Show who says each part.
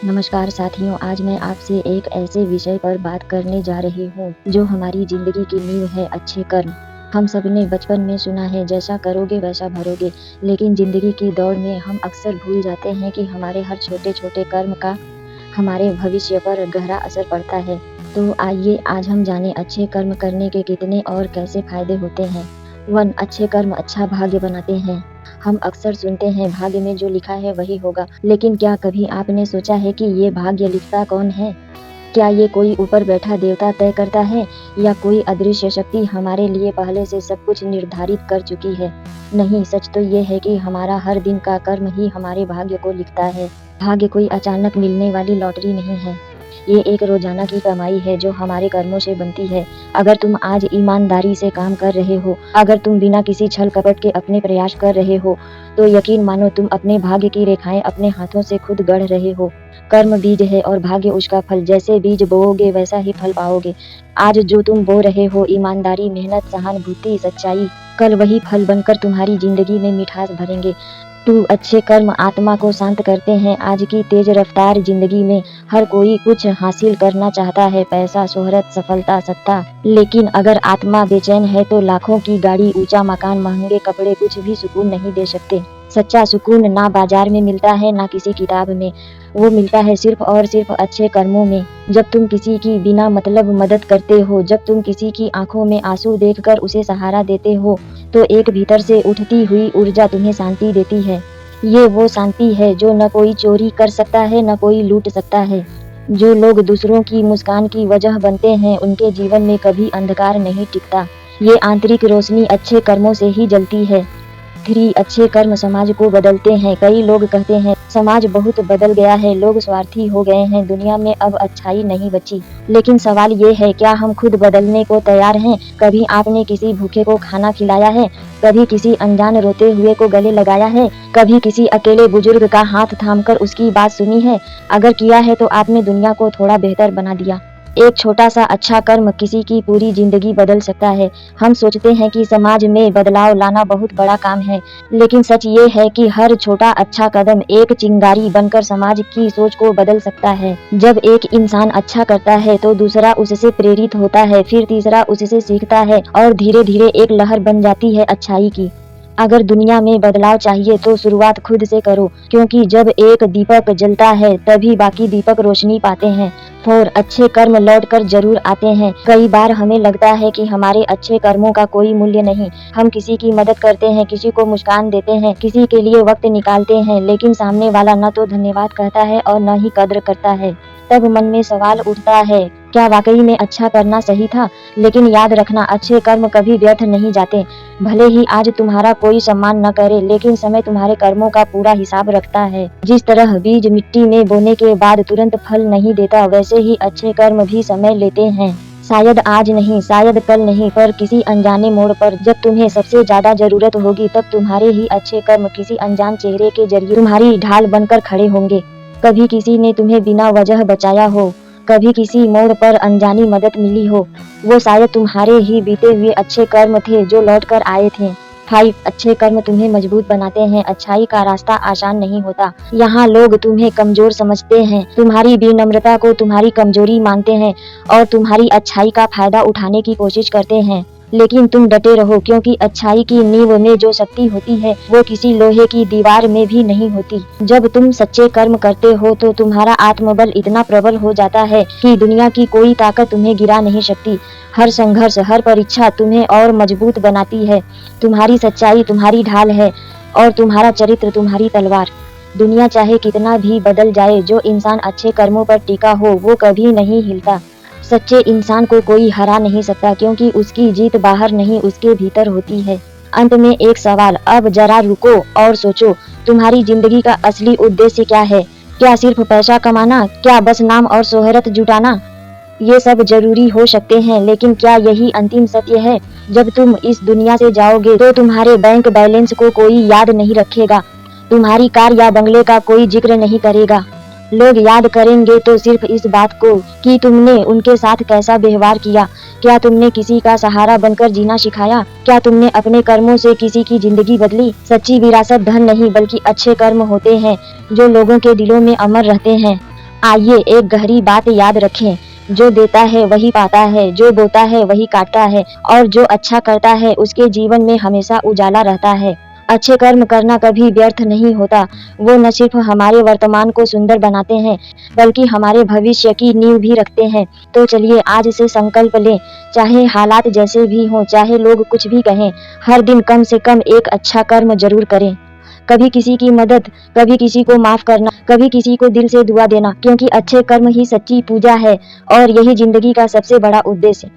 Speaker 1: नमस्कार साथियों, आज मैं आपसे एक ऐसे विषय पर बात करने जा रही हूँ जो हमारी जिंदगी की नींव है, अच्छे कर्म। हम सब ने बचपन में सुना है, जैसा करोगे वैसा भरोगे। लेकिन जिंदगी की दौड़ में हम अक्सर भूल जाते हैं कि हमारे हर छोटे छोटे कर्म का हमारे भविष्य पर गहरा असर पड़ता है। तो आइए आज हम जाने अच्छे कर्म करने के कितने और कैसे फायदे होते हैं। 1. अच्छे कर्म अच्छा भाग्य बनाते हैं। हम अक्सर सुनते हैं भाग्य में जो लिखा है वही होगा, लेकिन क्या कभी आपने सोचा है कि ये भाग्य लिखता कौन है? क्या ये कोई ऊपर बैठा देवता तय करता है, या कोई अदृश्य शक्ति हमारे लिए पहले से सब कुछ निर्धारित कर चुकी है? नहीं, सच तो ये है कि हमारा हर दिन का कर्म ही हमारे भाग्य को लिखता है। भाग्य कोई अचानक मिलने वाली लॉटरी नहीं है। ये एक रोजाना की कमाई है जो हमारे कर्मों से बनती है। अगर तुम आज ईमानदारी से काम कर रहे हो, अगर तुम बिना किसी छल कपट के अपने प्रयास कर रहे हो, तो यकीन मानो तुम अपने भाग्य की रेखाएं अपने हाथों से खुद गढ़ रहे हो। कर्म बीज है और भाग्य उसका फल। जैसे बीज बोओगे वैसा ही फल पाओगे। आज जो तुम बो रहे हो, ईमानदारी, मेहनत, सहानुभूति, सच्चाई, कल वही फल बनकर तुम्हारी जिंदगी में मिठास भरेंगे। 2. अच्छे कर्म आत्मा को शांत करते हैं। आज की तेज रफ्तार जिंदगी में हर कोई कुछ हासिल करना चाहता है, पैसा, शोहरत, सफलता, सत्ता। लेकिन अगर आत्मा बेचैन है तो लाखों की गाड़ी, ऊंचा मकान, महंगे कपड़े कुछ भी सुकून नहीं दे सकते। सच्चा सुकून ना बाजार में मिलता है, ना किसी किताब में। वो मिलता है सिर्फ और सिर्फ अच्छे कर्मों में। जब तुम किसी की बिना मतलब मदद करते हो, जब तुम किसी की आंखों में आंसू देखकर उसे सहारा देते हो, तो एक भीतर से उठती हुई ऊर्जा तुम्हें शांति देती है। ये वो शांति है जो न कोई चोरी कर सकता है, न कोई लूट सकता है। जो लोग दूसरों की मुस्कान की वजह बनते हैं, उनके जीवन में कभी अंधकार नहीं टिकता। ये आंतरिक रोशनी अच्छे कर्मों से ही जलती है। 3. अच्छे कर्म समाज को बदलते हैं। कई लोग कहते हैं समाज बहुत बदल गया है, लोग स्वार्थी हो गए हैं, दुनिया में अब अच्छाई नहीं बची। लेकिन सवाल ये है, क्या हम खुद बदलने को तैयार हैं? कभी आपने किसी भूखे को खाना खिलाया है? कभी किसी अनजान रोते हुए को गले लगाया है? कभी किसी अकेले बुजुर्ग का हाथ थामकर उसकी बात सुनी है? अगर किया है तो आपने दुनिया को थोड़ा बेहतर बना दिया। एक छोटा सा अच्छा कर्म किसी की पूरी जिंदगी बदल सकता है। हम सोचते हैं कि समाज में बदलाव लाना बहुत बड़ा काम है, लेकिन सच ये है कि हर छोटा अच्छा कदम एक चिंगारी बनकर समाज की सोच को बदल सकता है। जब एक इंसान अच्छा करता है तो दूसरा उससे प्रेरित होता है, फिर तीसरा उससे सीखता है, और धीरे धीरे एक लहर बन जाती है अच्छाई की। अगर दुनिया में बदलाव चाहिए तो शुरुआत खुद से करो, क्योंकि जब एक दीपक जलता है तभी बाकी दीपक रोशनी पाते हैं। 4. अच्छे कर्म लौट कर जरूर आते हैं। कई बार हमें लगता है कि हमारे अच्छे कर्मों का कोई मूल्य नहीं। हम किसी की मदद करते हैं, किसी को मुस्कान देते हैं, किसी के लिए वक्त निकालते हैं, लेकिन सामने वाला न तो धन्यवाद कहता है और न ही कद्र करता है। तब मन में सवाल उठता है, क्या वाकई में अच्छा करना सही था? लेकिन याद रखना, अच्छे कर्म कभी व्यर्थ नहीं जाते। भले ही आज तुम्हारा कोई सम्मान न करे, लेकिन समय तुम्हारे कर्मों का पूरा हिसाब रखता है। जिस तरह बीज मिट्टी में बोने के बाद तुरंत फल नहीं देता, वैसे ही अच्छे कर्म भी समय लेते हैं। शायद आज नहीं, शायद कल नहीं, पर किसी अनजाने मोड़ पर जब तुम्हें सबसे ज्यादा जरूरत होगी, तब तुम्हारे ही अच्छे कर्म किसी अनजान चेहरे के जरिए तुम्हारी ढाल बनकर खड़े होंगे। कभी किसी ने तुम्हें बिना वजह बचाया हो, कभी किसी मोड़ पर अनजानी मदद मिली हो, वो शायद तुम्हारे ही बीते हुए अच्छे कर्म थे जो लौट कर आए थे। 5. अच्छे कर्म तुम्हें मजबूत बनाते हैं। अच्छाई का रास्ता आसान नहीं होता। यहाँ लोग तुम्हें कमजोर समझते हैं, तुम्हारी विनम्रता को तुम्हारी कमजोरी मानते हैं, और तुम्हारी अच्छाई का फायदा उठाने की कोशिश करते हैं। लेकिन तुम डटे रहो, क्योंकि अच्छाई की नींव में जो शक्ति होती है वो किसी लोहे की दीवार में भी नहीं होती। जब तुम सच्चे कर्म करते हो तो तुम्हारा आत्मबल इतना प्रबल हो जाता है कि दुनिया की कोई ताकत तुम्हें गिरा नहीं सकती। हर संघर्ष, हर परीक्षा तुम्हें और मजबूत बनाती है। तुम्हारी सच्चाई तुम्हारी ढाल है, और तुम्हारा चरित्र तुम्हारी तलवार। दुनिया चाहे कितना भी बदल जाए, जो इंसान अच्छे कर्मों पर टिका हो वो कभी नहीं हिलता। सच्चे इंसान को कोई हरा नहीं सकता, क्योंकि उसकी जीत बाहर नहीं, उसके भीतर होती है। अंत में एक सवाल, अब जरा रुको और सोचो, तुम्हारी जिंदगी का असली उद्देश्य क्या है? क्या सिर्फ पैसा कमाना? क्या बस नाम और शोहरत जुटाना? ये सब जरूरी हो सकते हैं, लेकिन क्या यही अंतिम सत्य है? जब तुम इस दुनिया से जाओगे तो तुम्हारे बैंक बैलेंस को कोई याद नहीं रखेगा, तुम्हारी कार या बंगले का कोई जिक्र नहीं करेगा। लोग याद करेंगे तो सिर्फ इस बात को कि तुमने उनके साथ कैसा व्यवहार किया। क्या तुमने किसी का सहारा बनकर जीना सिखाया? क्या तुमने अपने कर्मों से किसी की जिंदगी बदली? सच्ची विरासत धन नहीं, बल्कि अच्छे कर्म होते हैं जो लोगों के दिलों में अमर रहते हैं। आइए एक गहरी बात याद रखें, जो देता है वही पाता है, जो बोता है वही काटता है और जो अच्छा करता है उसके जीवन में हमेशा उजाला रहता है। अच्छे कर्म करना कभी व्यर्थ नहीं होता, वो न सिर्फ हमारे वर्तमान को सुंदर बनाते हैं, बल्कि हमारे भविष्य की नींव भी रखते हैं। तो चलिए आज से संकल्प लें, चाहे हालात जैसे भी हों, चाहे लोग कुछ भी कहें, हर दिन कम से कम एक अच्छा कर्म जरूर करें। कभी किसी की मदद, कभी किसी को माफ करना, कभी किसी को दिल से दुआ देना, क्योंकि अच्छे कर्म ही सच्ची पूजा है और यही जिंदगी का सबसे बड़ा उद्देश्य।